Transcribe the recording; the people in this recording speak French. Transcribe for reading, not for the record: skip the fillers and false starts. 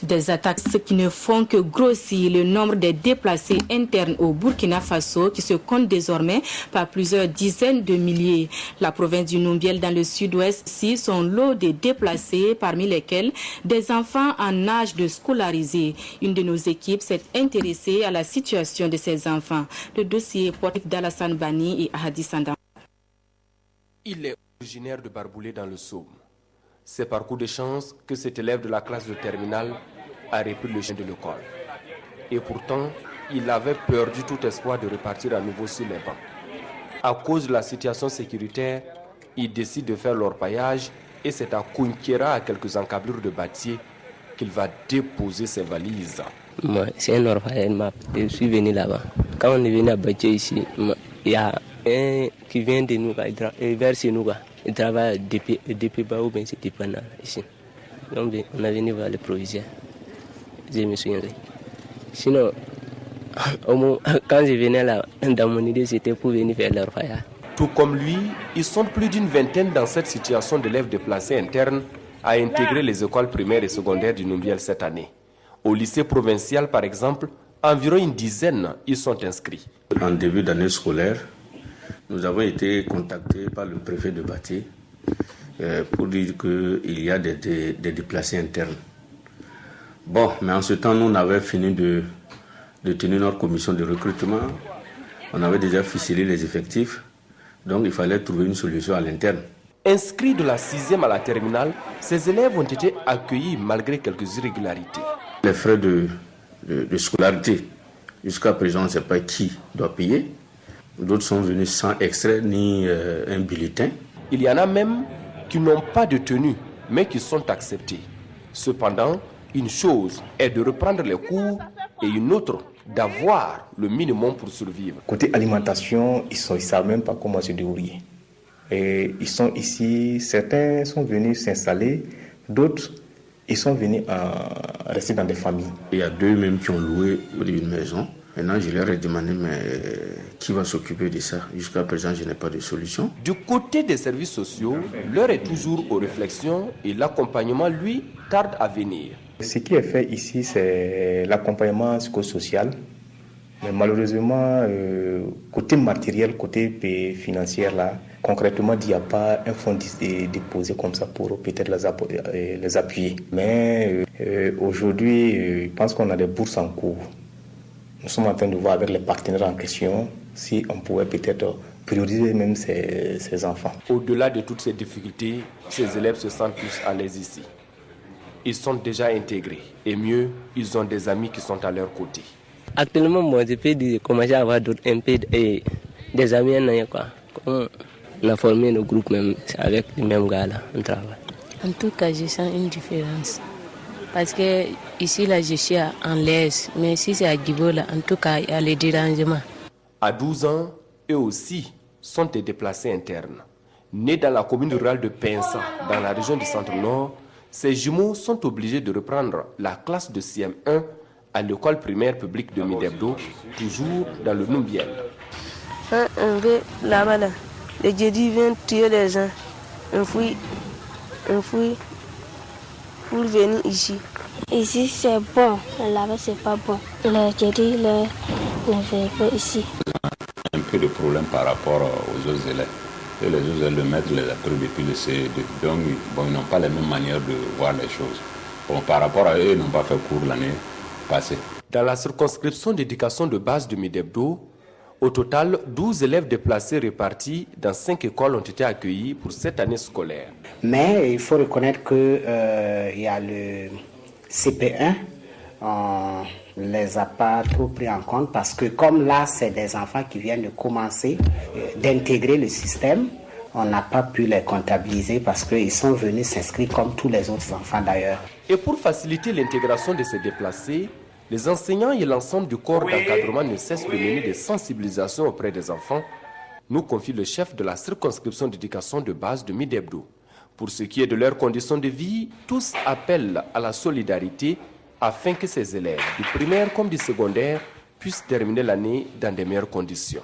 Des attaques qui ne font que grossir le nombre des déplacés internes au Burkina Faso qui se compte désormais par plusieurs dizaines de milliers. La province du Numbiel dans le sud-ouest ici sont lot de déplacés parmi lesquels des enfants en âge de scolariser. Une de nos équipes s'est intéressée à la situation de ces enfants. Le dossier porte d'Alassane Bani et Ahadi Sanda. Il est originaire de Barboulé dans le Somme. C'est par coup de chance que cet élève de la classe de terminale a repris le chemin de l'école. Et pourtant, il avait perdu tout espoir de repartir à nouveau sur les bancs. À cause de la situation sécuritaire, il décide de faire l'orpaillage et c'est à Kounkiera, à quelques encablures de Batié, qu'il va déposer ses valises. Moi, c'est un orpaillage, je suis venu là-bas. Quand on est venu à Batié ici, il y a un qui vient de nous, vers chez nous. Il travaille depuis bas ou bien c'est dépendant ici. Donc on est venu voir le proviseur. Je me souviens. Sinon, quand je venais là, dans mon idée, c'était pour venir faire l'orpaillage. Tout comme lui, ils sont plus d'une vingtaine dans cette situation d'élèves déplacés internes à intégrer les écoles primaires et secondaires du Numbiel cette année. Au lycée provincial, par exemple, environ une dizaine y sont inscrits. En début d'année scolaire, nous avons été contactés par le préfet de Batié pour dire qu'il y a des déplacés internes. Bon, mais en ce temps, nous, on avait fini de tenir notre commission de recrutement. On avait déjà ficelé les effectifs. Donc, il fallait trouver une solution à l'interne. Inscrits de la 6e à la terminale, ces élèves ont été accueillis malgré quelques irrégularités. Les frais de scolarité, jusqu'à présent, on ne sait pas qui doit payer. D'autres sont venus sans extrait ni un bulletin. Il y en a même qui n'ont pas de tenue, mais qui sont acceptés. Cependant, une chose est de reprendre les cours et une autre d'avoir le minimum pour survivre. Côté alimentation, ils ne savent même pas comment se débrouiller. Et ils sont ici, certains sont venus s'installer, d'autres ils sont venus rester dans des familles. Il y a deux même qui ont loué une maison. Maintenant, je leur ai demandé, mais qui va s'occuper de ça? Jusqu'à présent, je n'ai pas de solution. Du côté des services sociaux, l'heure est toujours aux réflexions et l'accompagnement, lui, tarde à venir. Ce qui est fait ici, c'est l'accompagnement psychosocial. Mais malheureusement, côté matériel, côté financier, là, concrètement, il n'y a pas un fonds déposé comme ça pour peut-être les appuyer. Mais aujourd'hui, je pense qu'on a des bourses en cours. Nous sommes en train de voir avec les partenaires en question si on pouvait peut-être prioriser même ces enfants. Au-delà de toutes ces difficultés, ces élèves se sentent plus à l'aise ici. Ils sont déjà intégrés et mieux, ils ont des amis qui sont à leur côté. Actuellement, moi, je peux commencer à avoir des amis. On a formé nos groupes même avec les mêmes gars là, on travaille. En tout cas, je sens une différence. Parce que ici, là, je suis en l'aise. Mais si c'est à Guibo, là, en tout cas, il y a les dérangements. À 12 ans, eux aussi sont des déplacés internes. Nés dans la commune rurale de Pensa, dans la région du Centre-Nord, ces jumeaux sont obligés de reprendre la classe de CM1 à l'école primaire publique de Midebdo, toujours dans le Numbiel. Quand on va là-bas, là, les djihadistes viennent tuer les gens. On fuit pour venir ici. Ici c'est bon, là-bas c'est pas bon. Les djihadistes ne viennent pas ici. Un peu de problème par rapport aux autres élèves. Et les autres élèves, le maître les a pris depuis le CE2. Donc, ils n'ont pas la même manière de voir les choses. Bon, par rapport à eux, ils n'ont pas fait cours l'année passée. Dans la circonscription d'éducation de base de Midebdo, au total, 12 élèves déplacés répartis dans 5 écoles ont été accueillis pour cette année scolaire. Mais il faut reconnaître qu'il y a le CP1, on ne les a pas trop pris en compte parce que comme là, c'est des enfants qui viennent de commencer d'intégrer le système, on n'a pas pu les comptabiliser parce qu'ils sont venus s'inscrire comme tous les autres enfants d'ailleurs. Et pour faciliter l'intégration de ces déplacés, les enseignants et l'ensemble du corps d'encadrement ne cessent de mener des sensibilisations auprès des enfants, nous confie le chef de la circonscription d'éducation de base de Midebdo. Pour ce qui est de leurs conditions de vie, tous appellent à la solidarité afin que ces élèves, du primaire comme du secondaire, puissent terminer l'année dans de meilleures conditions.